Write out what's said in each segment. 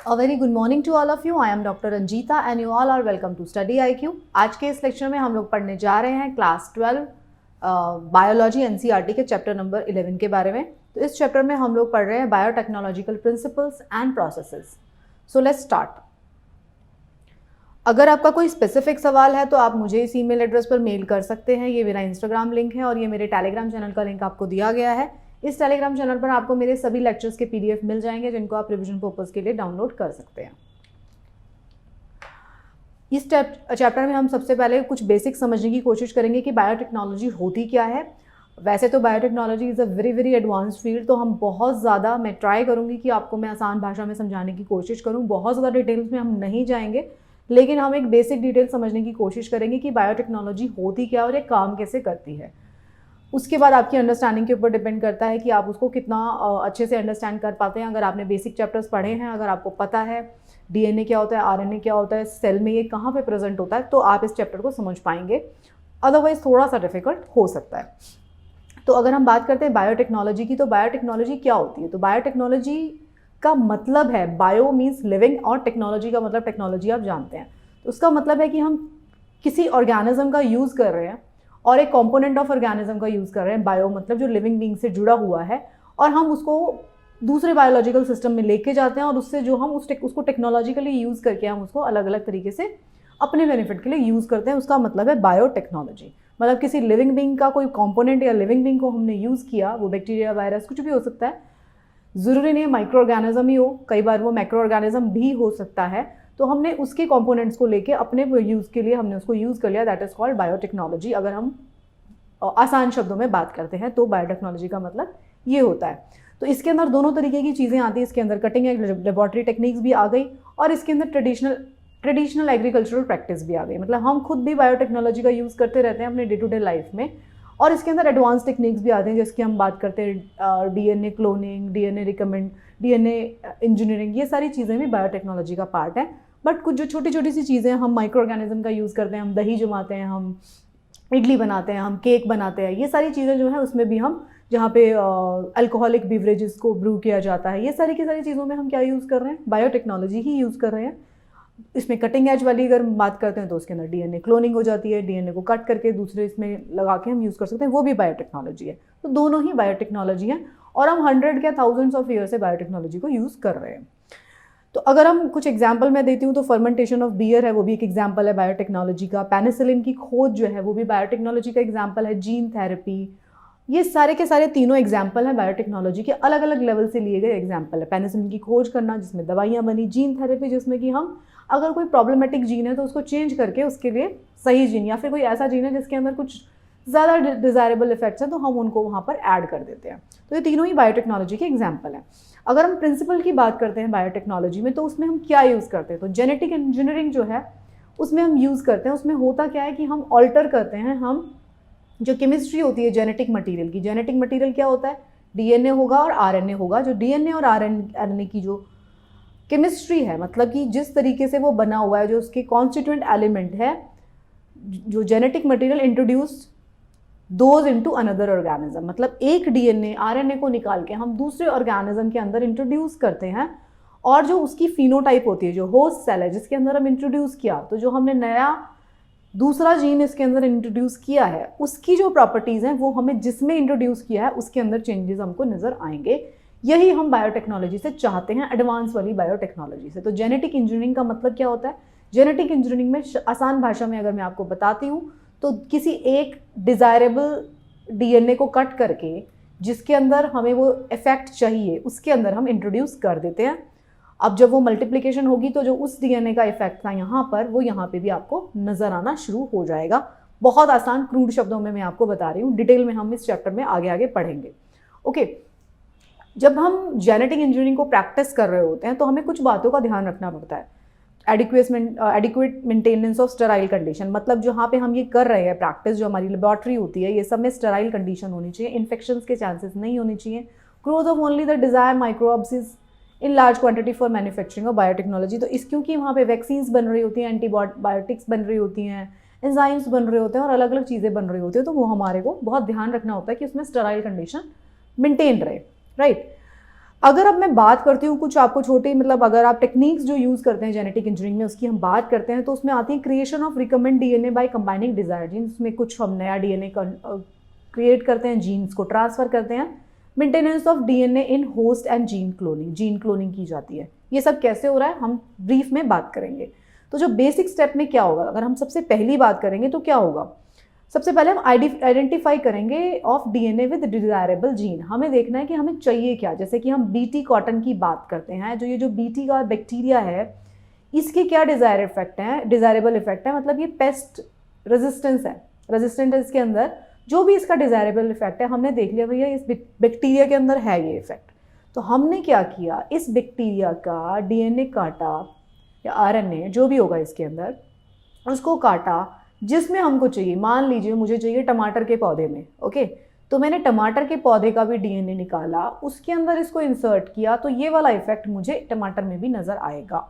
A very good morning to all of you. I am Dr. Ranjita and you all are welcome to StudyIQ. आज के इस lecture में हम लोग पढ़ने जा रहे हैं क्लास 12 बायोलॉजी NCERT के चैप्टर नंबर 11 के बारे में। तो इस चैप्टर में हम लोग पढ़ रहे हैं biotechnological principles and processes. So let's start. अगर आपका कोई स्पेसिफिक सवाल है तो आप मुझे इस ईमेल एड्रेस पर मेल कर सकते हैं। ये मेरा इंस्टाग्राम लिंक है और ये मेरे टेलीग्राम चैनल का लिंक आपको दिया गया है। इस टेलीग्राम चैनल पर आपको मेरे सभी लेक्चर्स के PDF मिल जाएंगे जिनको आप रिवीजन पर्पस के लिए डाउनलोड कर सकते हैं। इस चैप्टर में हम सबसे पहले कुछ बेसिक समझने की कोशिश करेंगे कि बायोटेक्नोलॉजी होती क्या है। वैसे तो biotechnology is a very advanced field, तो हम बहुत ज़्यादा मैं ट्राई करूँगी कि आपको मैं आसान भाषा में समझाने की कोशिश करूँ। बहुत ज़्यादा डिटेल्स में हम नहीं जाएंगे, लेकिन हम एक बेसिक डिटेल समझने की कोशिश करेंगे कि बायोटेक्नोलॉजी होती क्या और ये काम कैसे करती है। उसके बाद आपकी अंडरस्टैंडिंग के ऊपर डिपेंड करता है कि आप उसको कितना अच्छे से अंडरस्टैंड कर पाते हैं। अगर आपने बेसिक चैप्टर्स पढ़े हैं, अगर आपको पता है DNA क्या होता है, RNA क्या होता है, सेल में ये कहाँ पे प्रेजेंट होता है, तो आप इस चैप्टर को समझ पाएंगे। अदरवाइज थोड़ा सा डिफिकल्ट हो सकता है। तो अगर हम बात करते हैं बायोटेक्नोलॉजी की, तो बायोटेक्नोलॉजी क्या होती है? तो बायोटेक्नोलॉजी का मतलब है, बायो मीन्स लिविंग और टेक्नोलॉजी का मतलब टेक्नोलॉजी आप जानते हैं। तो उसका मतलब है कि हम किसी ऑर्गेनिज्म का यूज़ कर रहे हैं और एक कंपोनेंट ऑफ ऑर्गेनिज्म का यूज़ कर रहे हैं। बायो मतलब जो लिविंग बीइंग से जुड़ा हुआ है, और हम उसको दूसरे बायोलॉजिकल सिस्टम में लेके जाते हैं और उससे जो हम उसको टेक्नोलॉजिकली यूज़ करके हम उसको अलग अलग तरीके से अपने बेनिफिट के लिए यूज़ करते हैं। उसका मतलब है बायोटेक्नोलॉजी। मतलब किसी लिविंग बीइंग का कोई कंपोनेंट या लिविंग बीइंग को हमने यूज़ किया, वो बैक्टीरिया, वायरस, कुछ भी हो सकता है, ज़रूरी नहीं है माइक्रो ऑर्गेनिज्म ही हो, कई बार वो मैक्रो ऑर्गेनिज्म भी हो सकता है। तो हमने उसके कंपोनेंट्स को लेके अपने यूज़ के लिए हमने उसको यूज़ कर लिया, दैट इज़ कॉल्ड बायोटेक्नोलॉजी। अगर हम आसान शब्दों में बात करते हैं तो बायोटेक्नोलॉजी का मतलब ये होता है। तो इसके अंदर दोनों तरीके की चीज़ें आती हैं। इसके अंदर कटिंग एज लेबोरेटरी टेक्निक्स भी आ गई और इसके अंदर ट्रेडिशनल एग्रीकल्चरल प्रैक्टिस भी आ गई। मतलब हम खुद भी बायोटेक्नोलॉजी का यूज़ करते रहते हैं अपने डे टू डे लाइफ में। और इसके अंदर एडवांस टेक्निक्स भी आते हैं, जिसकी हम बात करते हैं DNA क्लोनिंग, DNA इंजीनियरिंग, ये सारी चीज़ें भी बायोटेक्नोलॉजी का पार्ट है। बट कुछ जो छोटी छोटी सी चीज़ें हम माइक्रो ऑर्गेनिज्म का यूज़ करते हैं, हम दही जमाते हैं, हम इडली बनाते हैं, हम केक बनाते हैं, ये सारी चीज़ें जो है उसमें भी हम जहाँ पे अल्कोहलिक बीवरेजेस को ब्रू किया जाता है, ये सारी की सारी चीज़ों में हम क्या यूज़ कर रहे हैं? बायोटेक्नोलॉजी ही यूज़ कर रहे हैं। इसमें कटिंग एज वाली अगर बात करते हैं तो उसके अंदर DNA क्लोनिंग हो जाती है, DNA को कट करके दूसरे इसमें लगा के हम यूज़ कर सकते हैं, वो भी बायोटेक्नोलॉजी है। तो दोनों ही बायोटेक्नोलॉजी हैं और हम 100 या थाउजेंड्स ऑफ ईयर से बायोटेक्नोलॉजी को यूज़ कर रहे हैं। तो अगर हम कुछ एग्जाम्पल मैं देती हूँ तो फर्मेंटेशन ऑफ बियर है, वो भी एक एग्जाम्पल है बायोटेक्नोलॉजी का। पेनिसिलिन की खोज जो है वो भी बायोटेक्नोलॉजी का एग्जाम्पल है। जीन थेरेपी, ये सारे के सारे तीनों एग्जाम्पल हैं बायोटेक्नोलॉजी के, अलग अलग लेवल से लिए गए एग्जाम्पल है। पेनिसिलिन की खोज करना जिसमें दवाइयाँ बनी, जीन थेरेपी जिसमें कि हम अगर कोई प्रॉब्लमेटिक जीन है तो उसको चेंज करके उसके लिए सही जीन, या फिर कोई ऐसा जीन है जिसके अंदर कुछ ज़्यादा डिज़ायरेबल इफेक्ट्स हैं तो हम उनको वहाँ पर ऐड कर देते हैं। तो ये तीनों ही बायोटेक्नोलॉजी के एग्जाम्पल हैं। अगर हम प्रिंसिपल की बात करते हैं बायोटेक्नोलॉजी में, तो उसमें हम क्या यूज़ करते हैं? तो जेनेटिक इंजीनियरिंग जो है उसमें हम यूज़ करते हैं। उसमें होता क्या है कि हम ऑल्टर करते हैं, हम जो केमिस्ट्री होती है जेनेटिक मटेरियल की, जेनेटिक मटेरियल क्या होता है? DNA होगा और RNA होगा। जो DNA और RNA की जो केमिस्ट्री है, मतलब कि जिस तरीके से वो बना हुआ है, जो उसके कॉन्स्टिट्यूएंट एलिमेंट है, जो genetic material introduced those into another organism, मतलब एक DNA RNA को निकाल के हम दूसरे ऑर्गेनिज्म के अंदर इंट्रोड्यूस करते हैं, और जो उसकी फिनोटाइप होती है, जो होस्ट सेल है जिसके अंदर हम इंट्रोड्यूस किया, तो जो हमने नया दूसरा जीन इसके अंदर इंट्रोड्यूस किया है, उसकी जो प्रॉपर्टीज़ हैं वो हमें जिसमें इंट्रोड्यूस किया है उसके अंदर चेंजेस हमको नज़र आएंगे। यही हम बायोटेक्नोलॉजी से चाहते हैं, एडवांस वाली बायोटेक्नोलॉजी से। तो जेनेटिक इंजीनियरिंग का मतलब क्या होता है? जेनेटिक इंजीनियरिंग में आसान भाषा में अगर मैं आपको बताती हूँ तो किसी एक डिज़ायरेबल DNA को कट करके जिसके अंदर हमें वो इफेक्ट चाहिए उसके अंदर हम इंट्रोड्यूस कर देते हैं। अब जब वो मल्टीप्लिकेशन होगी तो जो उस DNA का इफेक्ट था यहाँ पर, वो यहाँ पे भी आपको नज़र आना शुरू हो जाएगा। बहुत आसान क्रूड शब्दों में मैं आपको बता रही हूँ, डिटेल में हम इस चैप्टर में आगे आगे पढ़ेंगे। ओके, जब हम जेनेटिक इंजीनियरिंग को प्रैक्टिस कर रहे होते हैं तो हमें कुछ बातों का ध्यान रखना पड़ता है। Adequate maintenance of sterile condition, मतलब जहाँ पे हम ये कर रहे हैं प्रैक्टिस, जो हमारी लेबोरेटरी होती है, ये सब में स्टेराइल कंडीशन होनी चाहिए, इन्फेक्शंस के चांसेस नहीं होने चाहिए, growth of only the desire microbes is in large quantity for manufacturing of biotechnology. तो इस क्योंकि वहाँ पे वैक्सीन्स बन रही होती हैं, एंटीबायोटिक्स बन रही होती हैं, एंजाइम्स बन रहे होते हैं और अलग अलग चीज़ें बन रही होती हैं, तो वो हमारे को बहुत ध्यान रखना होता है कि उसमें स्टेराइल कंडीशन मेंटेन रहे, राइट। अगर अब मैं बात करती हूँ कुछ आपको छोटी, मतलब अगर आप टेक्निक्स जो यूज़ करते हैं जेनेटिक इंजीनियरिंग में उसकी हम बात करते हैं, तो उसमें आती है creation of recombinant DNA by combining desire genes. उसमें कुछ हम नया डीएनए क्रिएट करते हैं, जीन्स को ट्रांसफर करते हैं। Maintenance of DNA in host and gene cloning की जाती है। ये सब कैसे हो रहा है हम ब्रीफ में बात करेंगे। तो जो बेसिक स्टेप में क्या होगा, अगर हम सबसे पहली बात करेंगे तो क्या होगा, सबसे पहले हम आइडेंटिफाई करेंगे of DNA with desirable gene. हमें देखना है कि हमें चाहिए क्या। जैसे कि हम बीटी कॉटन की बात करते हैं, जो ये जो बीटी का बैक्टीरिया है इसके क्या डिजायरेबल इफेक्ट है, मतलब ये पेस्ट रेजिस्टेंस है, रेजिस्टेंट है इसके अंदर। जो भी इसका डिजायरेबल इफेक्ट है हमने देख लिया भैया इस बैक्टीरिया के अंदर है ये इफेक्ट। तो हमने क्या किया, इस बैक्टीरिया का डीएनए काटा या आरएनए जो भी होगा इसके अंदर, उसको काटा जिसमें हमको चाहिए। मान लीजिए मुझे चाहिए टमाटर के पौधे में, ओके, तो मैंने टमाटर के पौधे का भी डीएनए निकाला, उसके अंदर इसको इंसर्ट किया, तो ये वाला इफेक्ट मुझे टमाटर में भी नजर आएगा।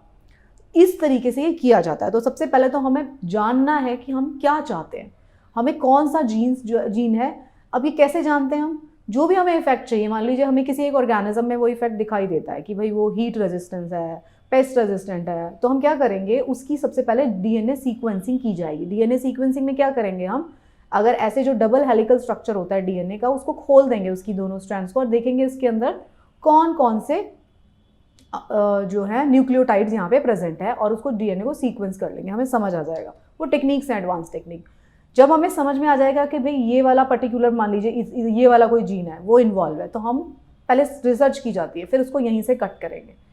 इस तरीके से ये किया जाता है। तो सबसे पहले तो हमें जानना है कि हम क्या चाहते हैं, हमें कौन सा जीन है। अब ये कैसे जानते हैं हम, जो भी हमें इफेक्ट चाहिए, मान लीजिए हमें किसी एक ऑर्गेनिज्म में वो इफेक्ट दिखाई देता है कि भाई वो हीट रेजिस्टेंस है, पेस्ट रेजिस्टेंट है, तो हम क्या करेंगे, उसकी सबसे पहले डीएनए सीक्वेंसिंग की जाएगी। डीएनए सीक्वेंसिंग में क्या करेंगे हम, अगर ऐसे जो डबल हेलिकल स्ट्रक्चर होता है डीएनए का, उसको खोल देंगे उसकी दोनों स्ट्रैंड्स को और देखेंगे इसके अंदर कौन कौन से जो है न्यूक्लियोटाइड्स यहाँ पे प्रेजेंट है, और उसको डीएनए को सीक्वेंस कर लेंगे, हमें समझ आ जाएगा। वो टेक्निक्स है एडवांस टेक्निक। जब हमें समझ में आ जाएगा कि भाई ये वाला पर्टिकुलर, मान लीजिए ये वाला कोई जीन है वो इन्वॉल्व है, तो हम पहले रिसर्च की जाती है, फिर उसको यहीं से कट करेंगे।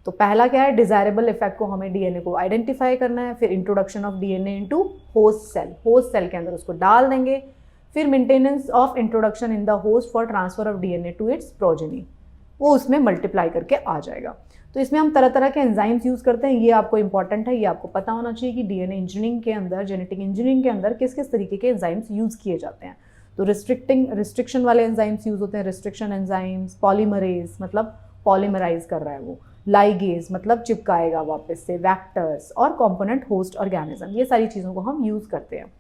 तो पहला क्या है, डिजायरेबल इफेक्ट को हमें डीएनए को आइडेंटिफाई करना है, फिर introduction of DNA into host cell के अंदर उसको डाल देंगे, फिर maintenance of introduction in the host for transfer of DNA to its progeny, वो उसमें मल्टीप्लाई करके आ जाएगा। तो इसमें हम तरह तरह के एंजाइम्स यूज़ करते हैं, ये आपको इंपॉर्टेंट है, ये आपको पता होना चाहिए कि डीएनए इंजीनियरिंग के अंदर, जेनेटिक इंजीनियरिंग के अंदर किस किस तरीके के एंजाइम्स यूज़ किए जाते हैं। तो रिस्ट्रिक्शन वाले एंजाइम्स यूज़ होते हैं, रिस्ट्रिक्शन एंजाइम्स, पॉलीमरेज मतलब पॉलीमराइज कर रहा है वो, लाइगेज मतलब चिपकाएगा वापस से, वैक्टर्स और कॉम्पोनेंट होस्ट ऑर्गेनिज्म, ये सारी चीज़ों को हम यूज़ करते हैं।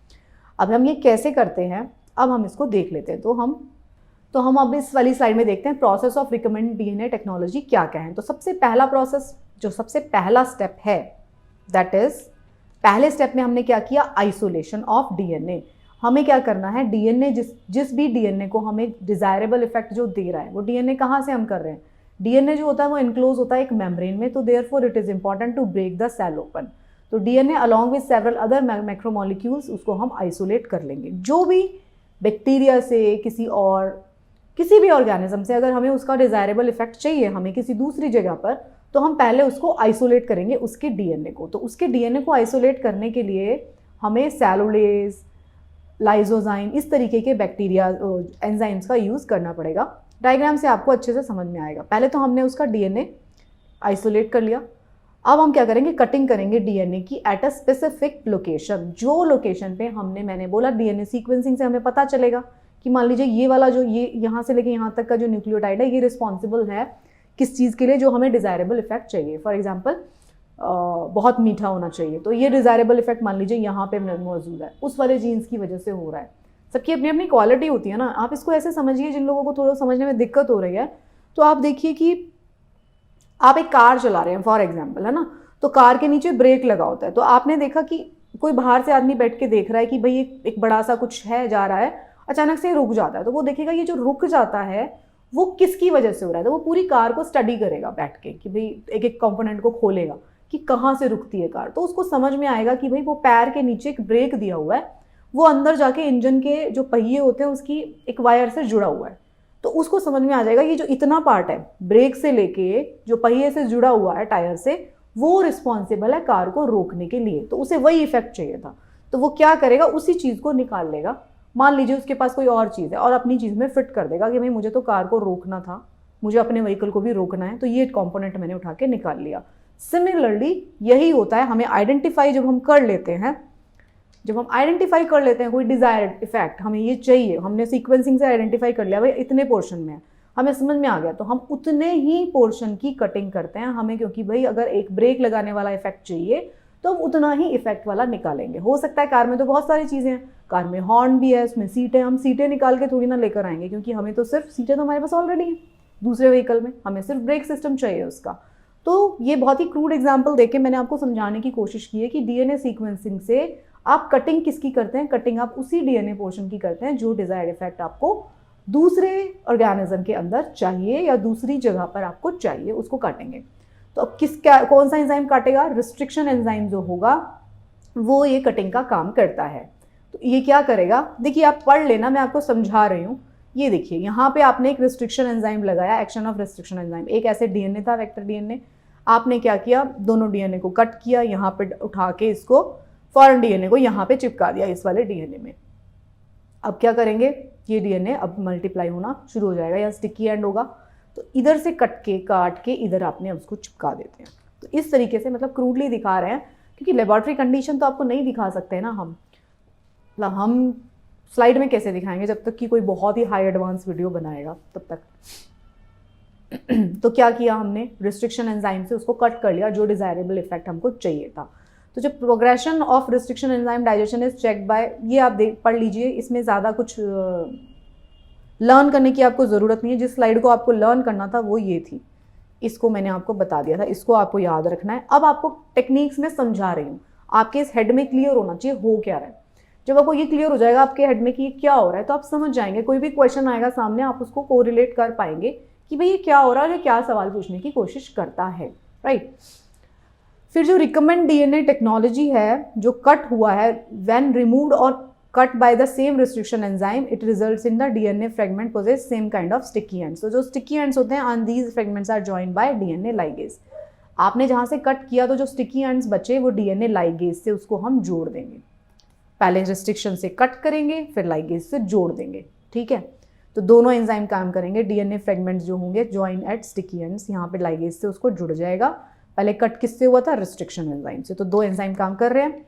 अब हम ये कैसे करते हैं, अब हम इसको देख लेते हैं। तो हम अब इस वाली स्लाइड में देखते हैं process of recombinant DNA technology क्या क्या है। तो सबसे पहला प्रोसेस, जो सबसे पहला स्टेप है, दैट इज, पहले स्टेप में हमने क्या किया, आइसोलेशन ऑफ डीएनए। हमें क्या करना है, डीएनए जिस भी डीएनए को हमें डिजायरेबल इफेक्ट जो दे रहा है, वो डीएनए कहाँ से हम कर रहे हैं, डीएनए जो होता है वो इनक्लोज होता है एक मेम्ब्रेन में, तो therefore it is important to break the cell open. तो DNA along with several other macromolecules, उसको हम आइसोलेट कर लेंगे। जो भी बैक्टीरिया से, किसी भी ऑर्गेनिज्म से अगर हमें उसका डिजायरेबल इफेक्ट चाहिए हमें किसी दूसरी जगह पर, तो हम पहले उसको आइसोलेट करेंगे उसके डीएनए को। तो उसके डीएनए को आइसोलेट करने के लिए हमें सेलुलेज, लाइजोजाइम, इस तरीके के बैक्टीरिया एंजाइम्स का यूज़ करना पड़ेगा। डायग्राम से आपको अच्छे से समझ में आएगा। पहले तो हमने उसका डीएनए आइसोलेट कर लिया, अब हम क्या करेंगे, कटिंग करेंगे डीएनए की एट अ स्पेसिफिक लोकेशन। जो लोकेशन पे मैंने बोला डीएनए सीक्वेंसिंग से हमें पता चलेगा कि मान लीजिए ये वाला जो ये यहाँ से लेके यहाँ तक का जो न्यूक्लियोटाइड है, ये रिस्पॉन्सिबल है किस चीज़ के लिए, जो हमें डिजायरेबल इफेक्ट चाहिए। फॉर एग्जाम्पल बहुत मीठा होना चाहिए, तो ये डिजायरेबल इफेक्ट मान लीजिए यहाँ पे मौजूद है, उस वाले जीन्स की वजह से हो रहा है। सबकी अपनी अपनी क्वालिटी होती है ना। आप इसको ऐसे समझिए, जिन लोगों को थोड़ा समझने में दिक्कत हो रही है, तो आप देखिए कि आप एक कार चला रहे हैं फॉर एग्जाम्पल, है ना, तो कार के नीचे ब्रेक लगा होता है। तो आपने देखा कि कोई बाहर से आदमी बैठ के देख रहा है कि भाई एक बड़ा सा कुछ है जा रहा है, अचानक से रुक जाता है, तो वो देखेगा ये जो रुक जाता है वो किसकी वजह से हो रहा है। तो वो पूरी कार को स्टडी करेगा बैठ के कि भाई एक एक कंपोनेंट को खोलेगा कि कहाँ से रुकती है कार। तो उसको समझ में आएगा कि भाई वो पैर के नीचे एक ब्रेक दिया हुआ है, वो अंदर जाके इंजन के जो पहिए होते हैं उसकी एक वायर से जुड़ा हुआ है। तो उसको समझ में आ जाएगा ये जो इतना पार्ट है ब्रेक से लेके जो पहिए से जुड़ा हुआ है टायर से, वो रिस्पॉन्सिबल है कार को रोकने के लिए। तो उसे वही इफेक्ट चाहिए था, तो वो क्या करेगा, उसी चीज़ को निकाल लेगा। मान लीजिए उसके पास कोई और चीज़ है और अपनी चीज़ में फिट कर देगा कि भाई मुझे तो कार को रोकना था, मुझे अपने व्हीकल को भी रोकना है, तो ये कंपोनेंट मैंने उठा के निकाल लिया। सिमिलरली यही होता है, हमें आइडेंटिफाई जब हम कर लेते हैं कोई डिजायर्ड इफेक्ट, हमें ये चाहिए, हमने सीक्वेंसिंग से आइडेंटिफाई कर लिया भाई इतने पोर्शन में है, हमें समझ में आ गया, तो हम उतने ही पोर्शन की कटिंग करते हैं हमें, क्योंकि भाई अगर एक ब्रेक लगाने वाला इफेक्ट चाहिए तो हम उतना ही इफेक्ट वाला निकालेंगे। हो सकता है कार में तो बहुत सारी चीज़ें हैं, कार में हॉर्न भी है, उसमें सीटें, हम सीटें निकाल के थोड़ी ना लेकर आएंगे, क्योंकि हमें तो सिर्फ सीटें तो हमारे पास ऑलरेडी हैं, दूसरे व्हीकल में, हमें सिर्फ ब्रेक सिस्टम चाहिए उसका। तो ये बहुत ही क्रूड एग्जाम्पल देके मैंने आपको समझाने की कोशिश की है कि डीएनए सीक्वेंसिंग से आप कटिंग किसकी करते हैं, कटिंग आप उसी डीएनए पोर्शन की करते हैं जो डिजायर्ड इफेक्ट आपको दूसरे ऑर्गेनिज्म के अंदर चाहिए या दूसरी जगह पर आपको चाहिए, उसको काटेंगे। तो अब कौन सा एंजाइम काटेगा? रिस्ट्रिक्शन एंजाइम जो होगा वो ये कटिंग का काम करता है। तो ये क्या करेगा, देखिए आप पढ़ लेना, मैं आपको समझा रही हूँ। ये देखिए यहाँ पे आपने एक रिस्ट्रिक्शन एंजाइम लगाया, एक्शन ऑफ रिस्ट्रिक्शन एंजाइम। एक ऐसे डीएनए था, वेक्टर डीएनए, आपने क्या किया, दोनों डीएनए को कट किया, यहाँ पे उठा के इसको फॉरेन डीएनए को यहाँ पे चिपका दिया इस वाले डीएनए में। अब क्या करेंगे, ये डीएनए अब मल्टीप्लाई होना शुरू हो जाएगा, या स्टिकी एंड होगा, तो इधर से काट के इधर आपने उसको चिपका देते हैं। तो इस तरीके से मतलब क्रूडली दिखा रहे हैं, क्योंकि लेबोरेटरी कंडीशन तो आपको नहीं दिखा सकते ना हम स्लाइड में कैसे दिखाएंगे जब तक कि कोई बहुत ही हाई एडवांस वीडियो बनाएगा तब तक। तो क्या किया हमने, रिस्ट्रिक्शन एंजाइम से उसको कट कर लिया जो डिजायरेबल इफेक्ट हमको चाहिए था। तो जब progression of restriction enzyme digestion is check by, ये आप पढ़ लीजिए, इसमें ज़्यादा कुछ लर्न करने की आपको ज़रूरत नहीं है। जिस स्लाइड को आपको लर्न करना था वो ये थी, इसको मैंने आपको बता दिया था, इसको आपको याद रखना है। अब आपको टेक्निक्स में समझा रही हूँ, आपके इस हेड में क्लियर होना चाहिए हो क्या रहा है। जब आपको ये क्लियर हो जाएगा आपके हेड में कि ये क्या हो रहा है, तो आप समझ जाएंगे, कोई भी क्वेश्चन आएगा सामने आप उसको कोरिलेट कर पाएंगे कि भाई ये क्या हो रहा है, ये क्या सवाल पूछने की कोशिश करता है, राइट। फिर जो रिकमेंड डीएनए टेक्नोलॉजी है जो कट हुआ है, व्हेन रिमूव्ड और cut by the same restriction enzyme, it results in the DNA fragment possess same kind of sticky ends. तो जो sticky ends होते हैं, and these fragments are joined by DNA ligase. आपने जहाँ से कट किया तो जो sticky ends बचे वो DNA ligase से उसको हम जोड़ देंगे। पहले restriction से कट करेंगे, फिर ligase से जोड़ देंगे, ठीक है। तो दोनों एंजाइम काम करेंगे, DNA fragments जो होंगे join at sticky ends, यहाँ पे ligase से उसको जुड़ जाएगा। पहले कट किससे हुआ था, restriction enzyme से। तो दो एंजाइम काम कर रहे हैं।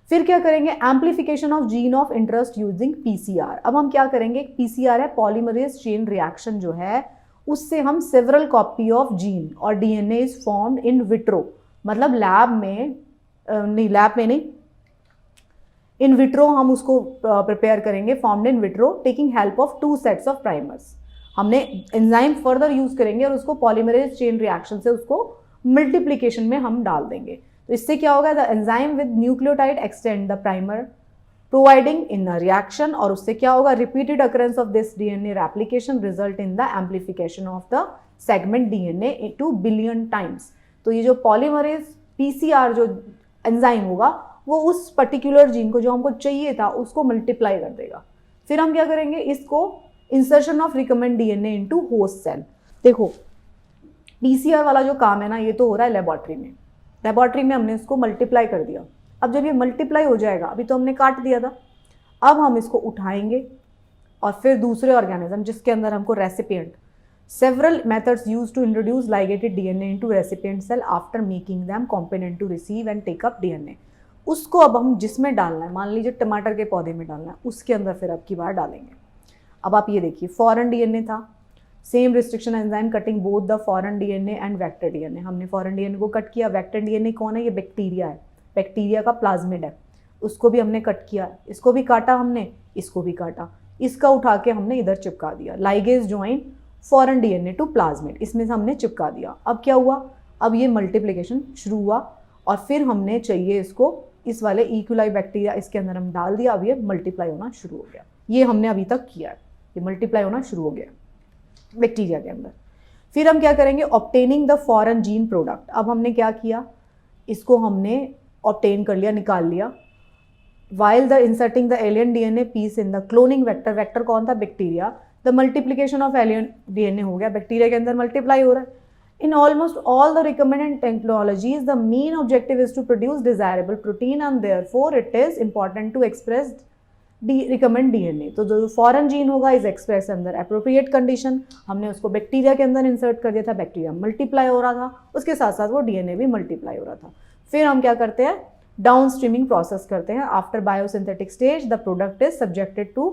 फिर क्या करेंगे, amplification of gene of interest using PCR. अब हम क्या करेंगे, पीसीआर है पॉलीमरेज चेन रिएक्शन जो है, उससे हम सेवरल कॉपी ऑफ जीन और DNA is formed in vitro, मतलब लैब में नहीं, इन विट्रो हम उसको प्रिपेयर करेंगे, formed in vitro taking help of 2 sets of primers. हमने एंजाइम फर्दर यूज करेंगे और उसको पॉलीमरेज चेन रिएक्शन से उसको मल्टीप्लीकेशन में हम डाल देंगे। तो इससे क्या होगा, the enzyme with nucleotide extend the primer providing in a reaction, और उससे क्या होगा, repeated occurrence of this DNA replication result in the amplification of the segment DNA two billion times. तो ये जो पॉलीमरेज पीसीआर जो एंजाइम होगा वो उस पर्टिकुलर जीन को जो हमको चाहिए था उसको मल्टीप्लाई कर देगा। फिर हम क्या करेंगे, इसको insertion of recombinant DNA into host cell. देखो पीसीआर वाला जो काम है ना, ये तो हो रहा है लेबोरेटरी में। लेबोरेटरी में हमने इसको मल्टीप्लाई कर दिया। अब जब ये मल्टीप्लाई हो जाएगा, अभी तो हमने काट दिया था, अब हम इसको उठाएंगे और फिर दूसरे ऑर्गेनिज्म जिसके अंदर हमको recipient, several methods use to introduce ligated DNA into recipient cell after making them competent to receive and take up DNA. उसको अब हम जिसमें डालना है, मान लीजिए टमाटर के पौधे में डालना है, उसके अंदर फिर अब की बार डालेंगे। अब आप ये देखिए, फॉरेन डीएनए था, same restriction enzyme cutting both the foreign DNA and vector DNA. हमने फॉरेन डीएनए को कट किया। वेक्टर डीएनए कौन है, ये बैक्टीरिया है, बैक्टीरिया का प्लाज्मिड है, उसको भी हमने कट किया। इसको भी काटा हमने, इसको भी काटा, इसका उठा के हमने इधर चिपका दिया। Ligase join foreign DNA to plasmid, इसमें से हमने चिपका दिया। अब क्या हुआ, अब ये मल्टीप्लिकेशन शुरू हुआ और फिर हमने चाहिए इसको, इस वाले इक्वलाई बैक्टीरिया इसके अंदर हम डाल दिया। अब ये मल्टीप्लाई होना शुरू हो गया। ये हमने अभी तक किया है, ये मल्टीप्लाई होना शुरू हो गया बैक्टीरिया के अंदर। फिर हम क्या करेंगे, obtaining the foreign gene product. अब हमने क्या किया, इसको हमने ऑब्टेन कर लिया, निकाल लिया। While the inserting the alien DNA piece in the cloning vector, vector कौन था, bacteria, the multiplication of alien DNA हो गया, बैक्टीरिया के अंदर मल्टीप्लाई हो रहा है। In almost all the recombinant technologies the main objective is to produce desirable protein and therefore it is important to express recombinant DNA. तो जो foreign gene होगा इज एक्सप्रेस अंदर एप्रोप्रिएट कंडीशन। हमने उसको बैक्टीरिया के अंदर इंसर्ट कर दिया था, बैक्टीरिया मल्टीप्लाई हो रहा था, उसके साथ साथ वो डीएनए भी मल्टीप्लाई हो रहा था। फिर हम क्या करते हैं, डाउन स्ट्रीमिंग प्रोसेस करते हैं। After biosynthetic stage the product is subjected to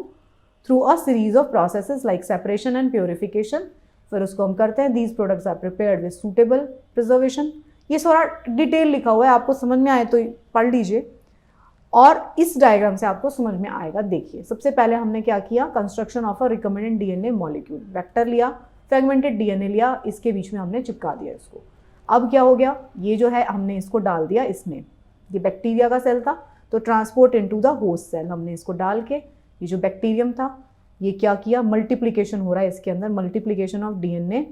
through a series of processes like separation and purification. फिर उसको हम करते हैं, these products are prepared with suitable preservation. ये सारा डिटेल लिखा हुआ है, आपको समझ में आए तो पढ़ लीजिए और इस डायग्राम से आपको समझ में आएगा। देखिए सबसे पहले हमने क्या किया, construction of a recommended DNA molecule, vector लिया, फ्रेगमेंटेड डीएनए लिया, इसके बीच में हमने चिपका दिया इसको। अब क्या हो गया, ये जो है हमने इसको डाल दिया इसमें, ये बैक्टीरिया का सेल था तो transport into the host cell, हमने इसको डाल के ये जो बैक्टीरियम था ये क्या किया, मल्टीप्लिकेशन हो रहा है इसके अंदर, multiplication of DNA,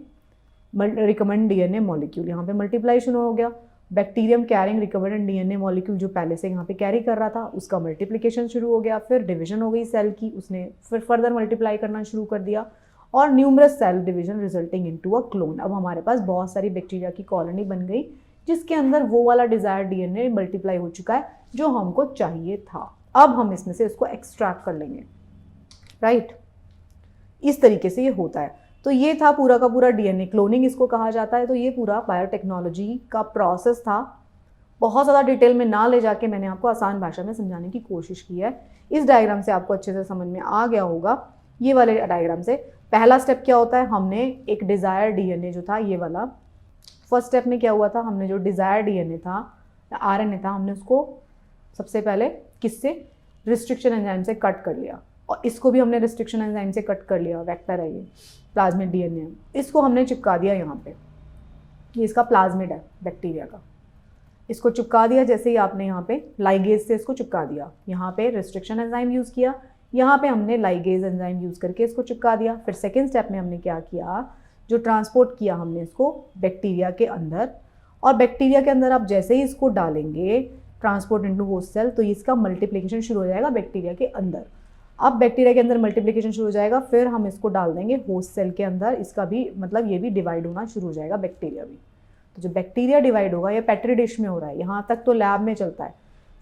recommend DNA molecule, यहाँ पे मल्टीप्लाइजेशन हो गया। Bacterium carrying recommended DNA molecule जो पहले से यहाँ पे कैरी कर रहा था उसका मल्टीप्लिकेशन शुरू हो गया, फिर डिवीजन हो गई सेल की, उसने फिर फर्दर मल्टीप्लाई करना शुरू कर दिया और numerous cell division resulting into a clone. अब हमारे पास बहुत सारी बैक्टीरिया की कॉलोनी बन गई जिसके अंदर वो वाला डिजायर डीएनए मल्टीप्लाई हो चुका है जो हमको चाहिए था। अब हम इसमें से इसको एक्सट्रैक्ट कर लेंगे, राइट। इस तरीके से ये होता है। तो ये था पूरा का पूरा डीएनए क्लोनिंग इसको कहा जाता है। तो ये पूरा बायोटेक्नोलॉजी का प्रोसेस था। बहुत ज़्यादा डिटेल में ना ले जाके मैंने आपको आसान भाषा में समझाने की कोशिश की है। इस डायग्राम से आपको अच्छे से समझ में आ गया होगा। ये वाले डायग्राम से पहला स्टेप क्या होता है, हमने एक डिज़ायर डीएनए जो था ये वाला, फर्स्ट स्टेप में क्या हुआ था, हमने जो डिज़ायर डीएनए था आरएनए था हमने उसको सबसे पहले किससे, रिस्ट्रिक्शन एंजाइम से कट कर लिया और इसको भी हमने रिस्ट्रिक्शन एंजाइम से कट कर लिया। वेक्टर है ये, प्लाज्मिड डीएनए, इसको हमने चिपका दिया यहाँ पे, ये इसका प्लाज्मिड है बैक्टीरिया का, इसको चिपका दिया। जैसे ही आपने यहाँ पे लाइगेज से इसको चिपका दिया, यहाँ पे रिस्ट्रिक्शन एंजाइम यूज़ किया, यहाँ पे हमने लाइगेज एंजाइम यूज़ करके इसको चिपका दिया। फिर सेकेंड स्टेप में हमने क्या किया, जो ट्रांसपोर्ट किया हमने इसको बैक्टीरिया के अंदर, और बैक्टीरिया के अंदर आप जैसे ही इसको डालेंगे ट्रांसपोर्ट इनटू होस्ट सेल, तो इसका मल्टीप्लिकेशन शुरू हो जाएगा बैक्टीरिया के अंदर। अब बैक्टीरिया के अंदर मल्टीप्लिकेशन शुरू हो जाएगा, फिर हम इसको डाल देंगे होस्ट सेल के अंदर, इसका भी मतलब ये भी डिवाइड होना शुरू हो जाएगा बैक्टीरिया भी। तो जो बैक्टीरिया डिवाइड होगा ये पेट्री डिश में हो रहा है, यहाँ तक तो लैब में चलता है।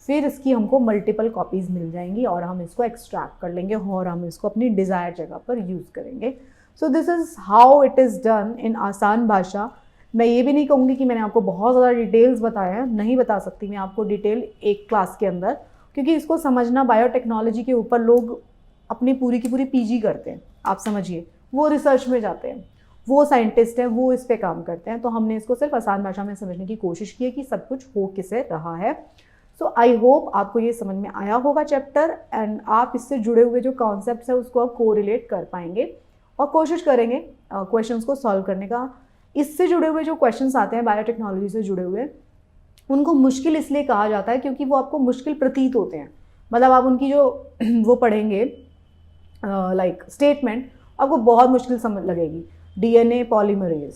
फिर इसकी हमको मल्टीपल कॉपीज़ मिल जाएंगी और हम इसको एक्सट्रैक्ट कर लेंगे और हम इसको अपनी डिज़ायर जगह पर यूज़ करेंगे। So this is how it is done in आसान भाषा। मैं ये भी नहीं कहूँगी कि मैंने आपको बहुत ज़्यादा डिटेल्स बताए हैं, नहीं बता सकती मैं आपको डिटेल एक क्लास के अंदर, क्योंकि इसको समझना बायोटेक्नोलॉजी के ऊपर लोग अपनी पूरी की पूरी पीजी करते हैं। आप समझिए, वो रिसर्च में जाते हैं, वो साइंटिस्ट हैं, वो इस पे काम करते हैं। तो हमने इसको सिर्फ आसान भाषा में समझने की कोशिश की है कि सब कुछ हो किसे रहा है। सो आई होप आपको ये समझ में आया होगा चैप्टर, एंड आप इससे जुड़े हुए जो कॉन्सेप्ट्स है उसको आप कोरिलेट कर पाएंगे और कोशिश करेंगे क्वेश्चंस को सॉल्व करने का। इससे जुड़े हुए जो क्वेश्चंस आते हैं बायोटेक्नोलॉजी से जुड़े हुए, उनको मुश्किल इसलिए कहा जाता है क्योंकि वो आपको मुश्किल प्रतीत होते हैं। मतलब आप उनकी जो वो पढ़ेंगे लाइक स्टेटमेंट, आपको बहुत मुश्किल समझ लगेगी। डीएनए पॉलीमरेज,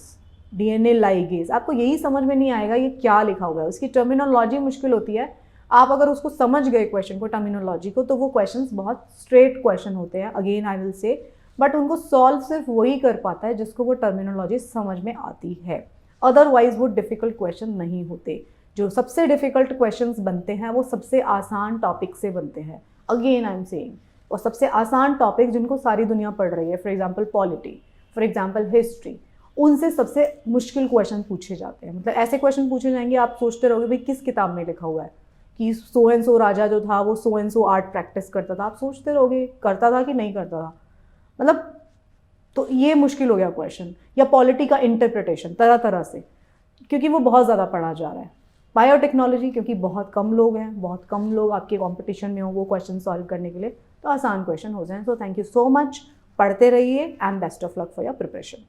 डीएनए लाइगेज, आपको यही समझ में नहीं आएगा ये क्या लिखा हुआ है, उसकी टर्मिनोलॉजी मुश्किल होती है। आप अगर उसको समझ गए क्वेश्चन को, टर्मिनोलॉजी को, तो वो क्वेश्चंस बहुत स्ट्रेट क्वेश्चन होते हैं, again I will say, but उनको सॉल्व सिर्फ वही कर पाता है जिसको वो टर्मिनोलॉजी समझ में आती है। अदरवाइज वो डिफ़िकल्ट क्वेश्चन नहीं होते। जो सबसे डिफ़िकल्ट क्वेश्चंस बनते हैं वो सबसे आसान टॉपिक से बनते हैं, अगेन आई एम सेइंग। और सबसे आसान टॉपिक जिनको सारी दुनिया पढ़ रही है, for example polity, for example history, उनसे सबसे मुश्किल क्वेश्चन पूछे जाते हैं। मतलब ऐसे क्वेश्चन पूछे जाएंगे आप सोचते रहोगे भाई किस किताब में लिखा हुआ है कि सो एंड सो राजा जो था वो so and so art practice करता था, आप सोचते रहोगे करता था कि नहीं करता था। मतलब तो ये मुश्किल हो गया क्वेश्चन। या पॉलिटी का इंटरप्रिटेशन तरह तरह से, क्योंकि वो बहुत ज़्यादा पढ़ा जा रहा है। बायोटेक्नोलॉजी क्योंकि बहुत कम लोग हैं, बहुत कम लोग आपके कंपटीशन में हो वो क्वेश्चन सॉल्व करने के लिए, तो आसान क्वेश्चन हो जाए। So thank you so much, पढ़ते रहिए and best of luck for your preparation.